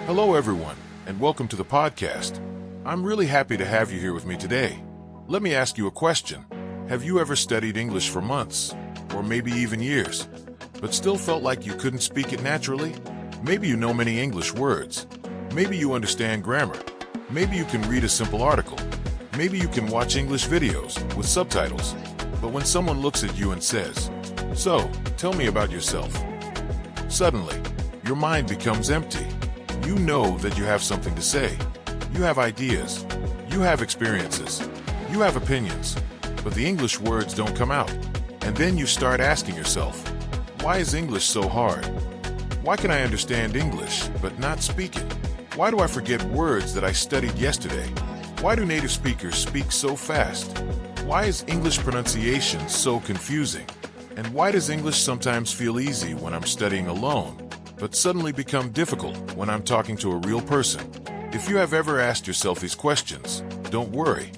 Hello, everyone, and welcome to the podcast. I'm really happy to have you here with me today. Let me ask you a question. Have you ever studied English for months, or maybe even years, but still felt like you couldn't speak it naturally? Maybe you know many English words. Maybe you understand grammar. Maybe you can read a simple article. Maybe you can watch English videos with subtitles. But when someone looks at you and says, "So, tell me about yourself," suddenly, your mind becomes empty. You know that you have something to say. You have ideas. You have experiences. You have opinions. But the English words don't come out. And then you start asking yourself, why is English so hard? Why can I understand English but not speak it? Why do I forget words that I studied yesterday? Why do native speakers speak so fast? Why is English pronunciation so confusing? And why does English sometimes feel easy when I'm studying alone, but suddenly become difficult when I'm talking to a real person? If you have ever asked yourself these questions, don't worry.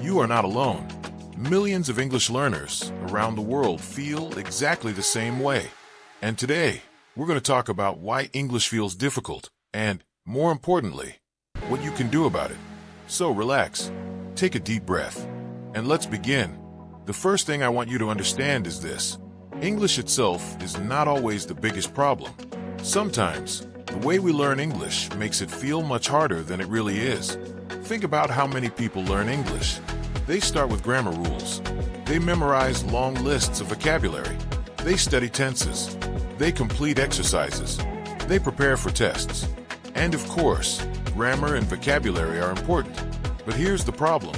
You are not alone. Millions of English learners around the world feel exactly the same way. And today, we're going to talk about why English feels difficult and, more importantly, what you can do about it. So relax, take a deep breath, and let's begin. The first thing I want you to understand is this. English itself is not always the biggest problem. Sometimes, the way we learn English makes it feel much harder than it really is. Think about how many people learn English. They start with grammar rules. They memorize long lists of vocabulary. They study tenses. They complete exercises. They prepare for tests. And of course, grammar and vocabulary are important. But here's the problem.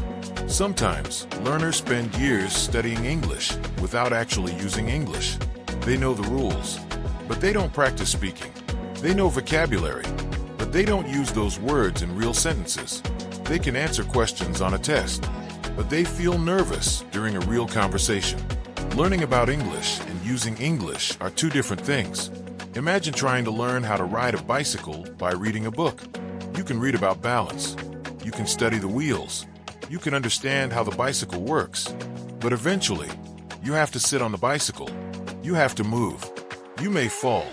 Sometimes, learners spend years studying English without actually using English. They know the rules, but they don't practice speaking. They know vocabulary, but they don't use those words in real sentences. They can answer questions on a test, but they feel nervous during a real conversation. Learning about English and using English are two different things. Imagine trying to learn how to ride a bicycle by reading a book. You can read about balance. You can study the wheels. You can understand how the bicycle works. But eventually, you have to sit on the bicycle. You have to move. You may fall.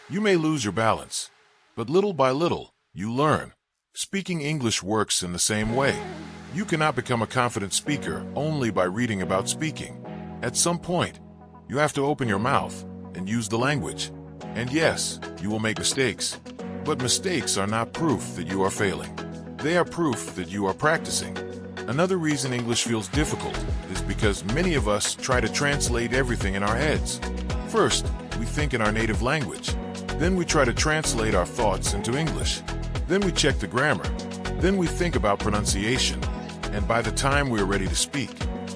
You may lose your balance. But little by little, you learn. Speaking English works in the same way. You cannot become a confident speaker only by reading about speaking. At some point, you have to open your mouth and use the language. And yes, you will make mistakes. But mistakes are not proof that you are failing. They are proof that you are practicing. Another reason English feels difficult is because many of us try to translate everything in our heads. First, we think in our native language. Then we try to translate our thoughts into English. Then we check the grammar. Then we think about pronunciation. And by the time we are ready to speak,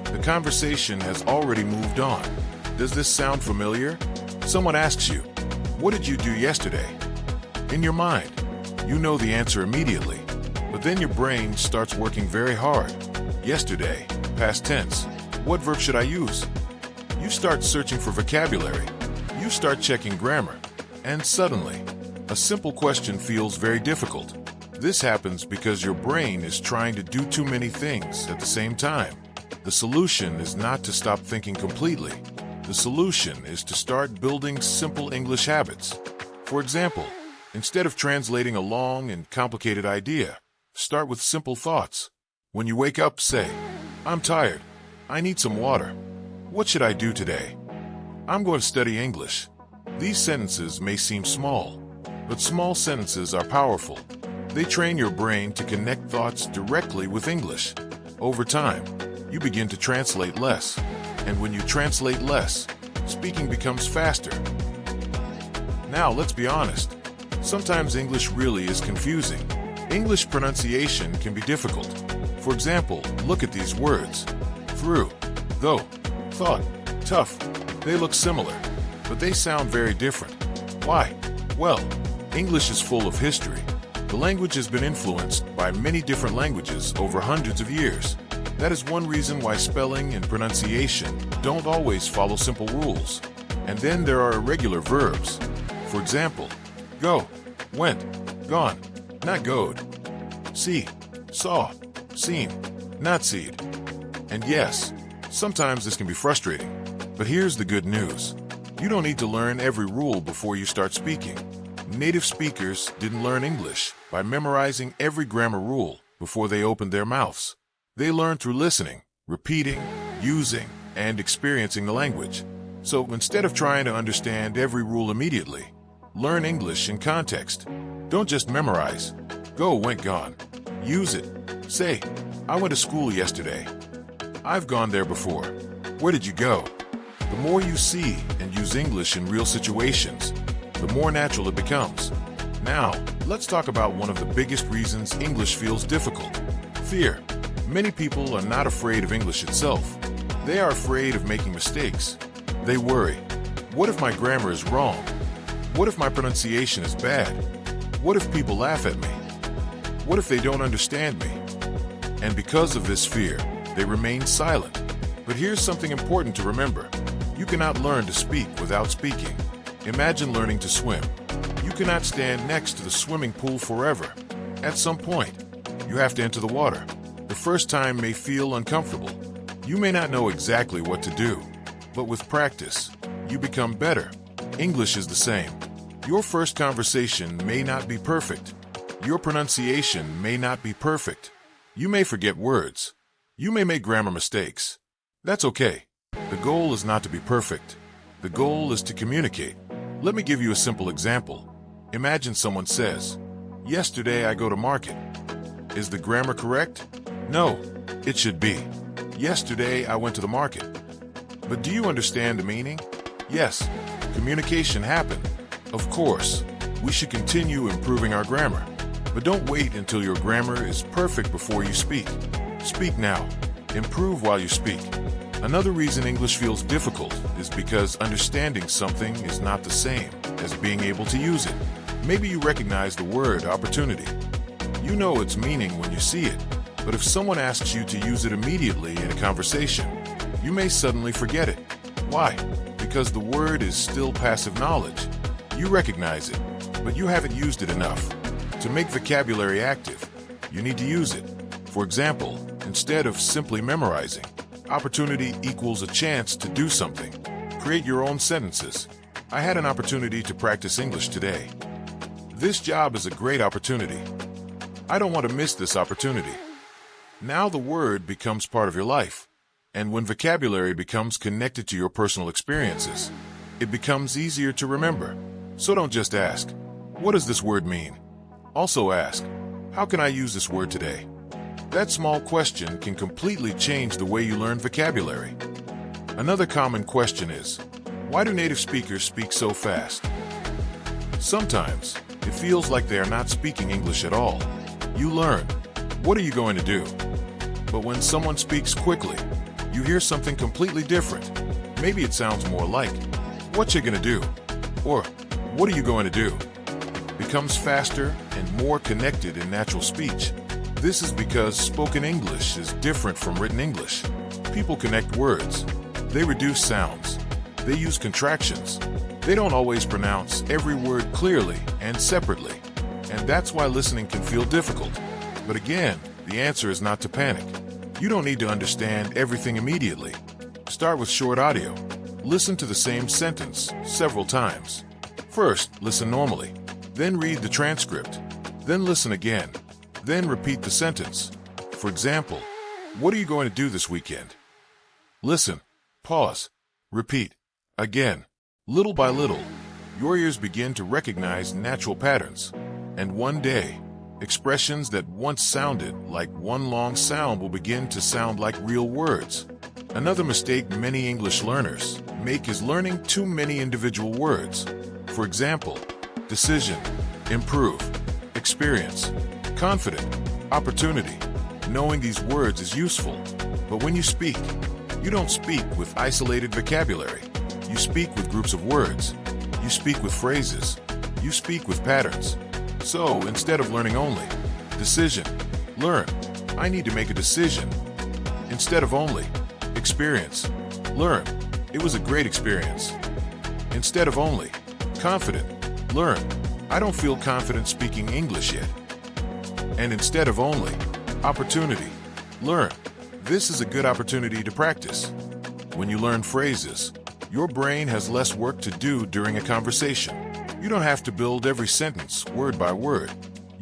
the conversation has already moved on. Does this sound familiar? Someone asks you, "What did you do yesterday?" In your mind, you know the answer immediately. But then your brain starts working very hard. Yesterday, past tense. What verb should I use? You start searching for vocabulary. You start checking grammar. And suddenly, a simple question feels very difficult. This happens because your brain is trying to do too many things at the same time. The solution is not to stop thinking completely. The solution is to start building simple English habits. For example, instead of translating a long and complicated idea, start with simple thoughts. When you wake up, say, "I'm tired. I need some water. What should I do today? I'm going to study English." These sentences may seem small, but small sentences are powerful. They train your brain to connect thoughts directly with English. Over time, you begin to translate less. And when you translate less, speaking becomes faster. Now, let's be honest. Sometimes English really is confusing. English pronunciation can be difficult. For example, look at these words. Through, though, thought, tough. They look similar, but they sound very different. Why? Well, English is full of history. The language has been influenced by many different languages over hundreds of years. That is one reason why spelling and pronunciation don't always follow simple rules. And then there are irregular verbs. For example, go, went, gone, not goed. See, saw, seen, not seed. And yes, sometimes this can be frustrating. But here's the good news. You don't need to learn every rule before you start speaking. Native speakers didn't learn English by memorizing every grammar rule before they opened their mouths. They learned through listening, repeating, using, and experiencing the language. So instead of trying to understand every rule immediately, learn English in context. Don't just memorize. Go, went, gone. Use it. Say, I went to school yesterday. I've gone there before. Where did you go? The more you see and use English in real situations, the more natural it becomes. Now, let's talk about one of the biggest reasons English feels difficult: fear. Many people are not afraid of English itself. They are afraid of making mistakes. They worry, what if my grammar is wrong? What if my pronunciation is bad? What if people laugh at me? What if they don't understand me? And because of this fear, they remain silent. But here's something important to remember. You cannot learn to speak without speaking. Imagine learning to swim. You cannot stand next to the swimming pool forever. At some point, you have to enter the water. The first time may feel uncomfortable. You may not know exactly what to do, but with practice, you become better. English is the same. Your first conversation may not be perfect. Your pronunciation may not be perfect. You may forget words. You may make grammar mistakes. That's okay. The goal is not to be perfect. The goal is to communicate. Let me give you a simple example. Imagine someone says, "Yesterday I go to market." Is the grammar correct? No, it should be, "Yesterday I went to the market." But do you understand the meaning? Yes, communication happened. Of course, we should continue improving our grammar. But don't wait until your grammar is perfect before you speak. Speak now. Improve while you speak. Another reason English feels difficult is because understanding something is not the same as being able to use it. Maybe you recognize the word opportunity. You know its meaning when you see it, but if someone asks you to use it immediately in a conversation, you may suddenly forget it. Why? Because the word is still passive knowledge. You recognize it, but you haven't used it enough. To make vocabulary active, you need to use it. For example, instead of simply memorizing, opportunity equals a chance to do something. Create your own sentences. I had an opportunity to practice English today. This job is a great opportunity. I don't want to miss this opportunity. Now the word becomes part of your life. And when vocabulary becomes connected to your personal experiences, it becomes easier to remember. So don't just ask, what does this word mean? Also ask, how can I use this word today? That small question can completely change the way you learn vocabulary. Another common question is, why do native speakers speak so fast? Sometimes, it feels like they are not speaking English at all. You learn, what are you going to do? But when someone speaks quickly, you hear something completely different. Maybe it sounds more like, what you gonna do? Or, what are you going to do? Becomes faster and more connected in natural speech. This is because spoken English is different from written English. People connect words. They reduce sounds. They use contractions. They don't always pronounce every word clearly and separately. And that's why listening can feel difficult. But again, the answer is not to panic. You don't need to understand everything immediately. Start with short audio. Listen to the same sentence several times. First, listen normally. Then read the transcript. Then listen again. Then repeat the sentence. For example, what are you going to do this weekend? Listen, pause, repeat. Again, little by little, your ears begin to recognize natural patterns. And one day, expressions that once sounded like one long sound will begin to sound like real words. Another mistake many English learners make is learning too many individual words. For example, decision, improve, experience, confident, opportunity. Knowing these words is useful, but when you speak, you don't speak with isolated vocabulary. You speak with groups of words. You speak with phrases. You speak with patterns. So, instead of learning only, decision, learn, I need to make a decision. Instead of only, experience, learn, it was a great experience. Instead of only, confident, learn, I don't feel confident speaking English yet. And instead of only, opportunity, learn, this is a good opportunity to practice. When you learn phrases, your brain has less work to do during a conversation. You don't have to build every sentence word by word.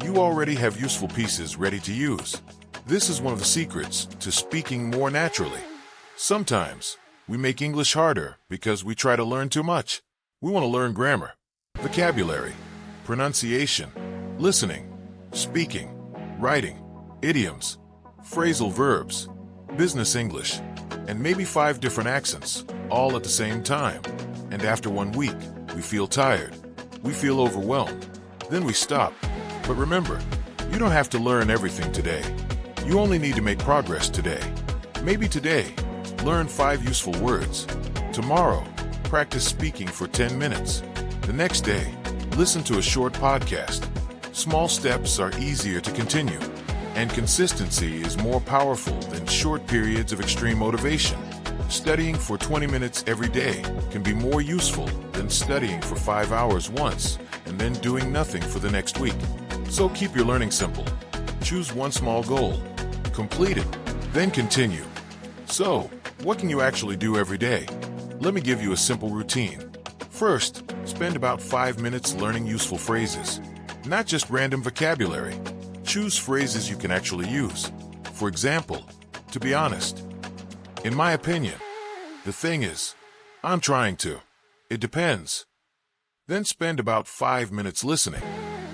You already have useful pieces ready to use. This is one of the secrets to speaking more naturally. Sometimes we make English harder because we try to learn too much. We want to learn grammar, vocabulary, pronunciation, listening, speaking, writing, idioms, phrasal verbs, business English, and maybe 5 different accents, all at the same time. And after 1 week, we feel tired. We feel overwhelmed. Then we stop. But remember, you don't have to learn everything today. You only need to make progress today. Maybe today, learn 5 useful words. Tomorrow, practice speaking for 10 minutes. The next day, listen to a short podcast. Small steps are easier to continue, and consistency is more powerful than short periods of extreme motivation. Studying for 20 minutes every day can be more useful than studying for 5 hours once and then doing nothing for the next week. So keep your learning simple. Choose one small goal, complete it, then continue. So, what can you actually do every day? Let me give you a simple routine. First, spend about 5 minutes learning useful phrases, not just random vocabulary. Choose phrases you can actually use. For example, to be honest, in my opinion, the thing is, I'm trying to. It depends. Then spend about 5 minutes listening.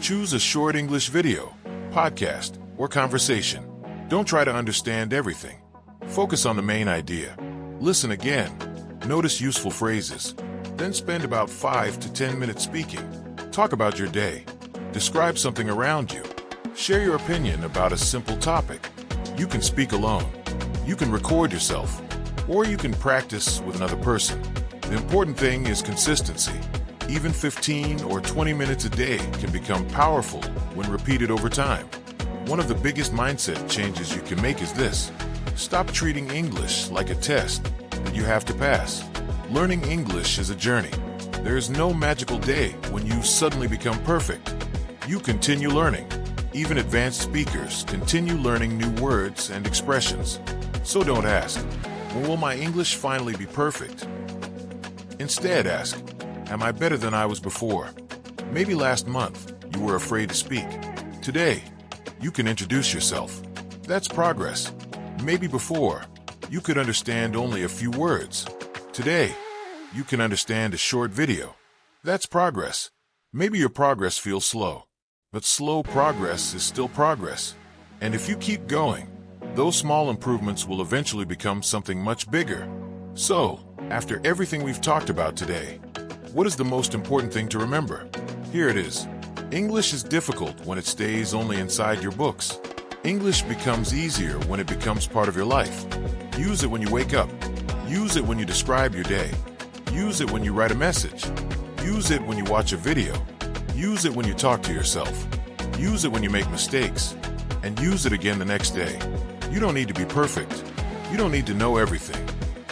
Choose a short English video, podcast, or conversation. Don't try to understand everything. Focus on the main idea. Listen again. Notice useful phrases. Then spend about 5 to 10 minutes speaking. Talk about your day. Describe something around you. Share your opinion about a simple topic. You can speak alone. You can record yourself. Or you can practice with another person. The important thing is consistency. Even 15 or 20 minutes a day can become powerful when repeated over time. One of the biggest mindset changes you can make is this. Stop treating English like a test that you have to pass. Learning English is a journey. There is no magical day when you suddenly become perfect. You continue learning. Even advanced speakers continue learning new words and expressions. So don't ask, when will my English finally be perfect? Instead ask, am I better than I was before? Maybe last month you were afraid to speak. Today, you can introduce yourself. That's progress. Maybe before, you could understand only a few words. Today, you can understand a short video. That's progress. Maybe your progress feels slow, but slow progress is still progress. And if you keep going, those small improvements will eventually become something much bigger. So, after everything we've talked about today, what is the most important thing to remember? Here it is. English is difficult when it stays only inside your books. English becomes easier when it becomes part of your life. Use it when you wake up. Use it when you describe your day. Use it when you write a message. Use it when you watch a video. Use it when you talk to yourself. Use it when you make mistakes. And use it again the next day. You don't need to be perfect. You don't need to know everything.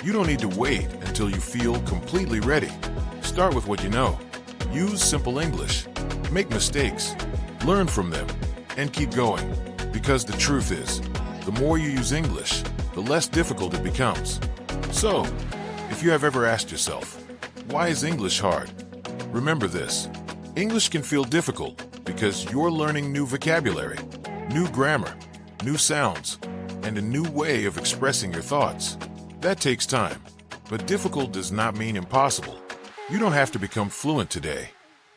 You don't need to wait until you feel completely ready. Start with what you know. Use simple English. Make mistakes. Learn from them. And keep going. Because the truth is, the more you use English, the less difficult it becomes. So, if you have ever asked yourself, why is English hard? Remember this. English can feel difficult because you're learning new vocabulary, new grammar, new sounds, and a new way of expressing your thoughts. That takes time, but difficult does not mean impossible. You don't have to become fluent today.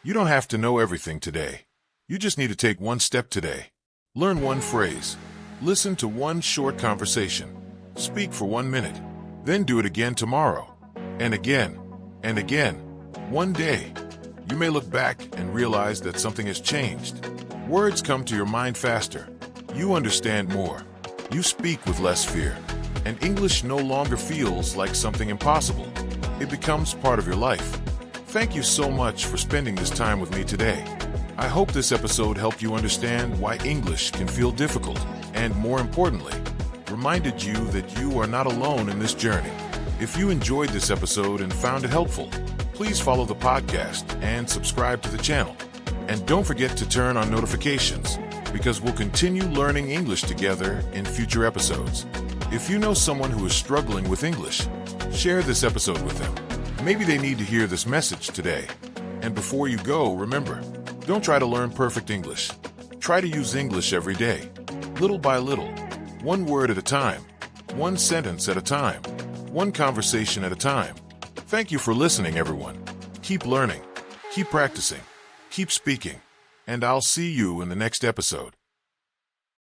You don't have to know everything today. You just need to take one step today. Learn one phrase. Listen to one short conversation. Speak for 1 minute. Then do it again tomorrow. And again. And again. One day, you may look back and realize that something has changed. Words come to your mind faster. You understand more. You speak with less fear. And English no longer feels like something impossible. It becomes part of your life. Thank you so much for spending this time with me today. I hope this episode helped you understand why English can feel difficult and, more importantly, reminded you that you are not alone in this journey. If you enjoyed this episode and found it helpful, please follow the podcast and subscribe to the channel. And don't forget to turn on notifications because we'll continue learning English together in future episodes. If you know someone who is struggling with English, share this episode with them. Maybe they need to hear this message today. And before you go, remember, don't try to learn perfect English. Try to use English every day, little by little, one word at a time, one sentence at a time, one conversation at a time. Thank you for listening, everyone. Keep learning, keep practicing, keep speaking, and I'll see you in the next episode.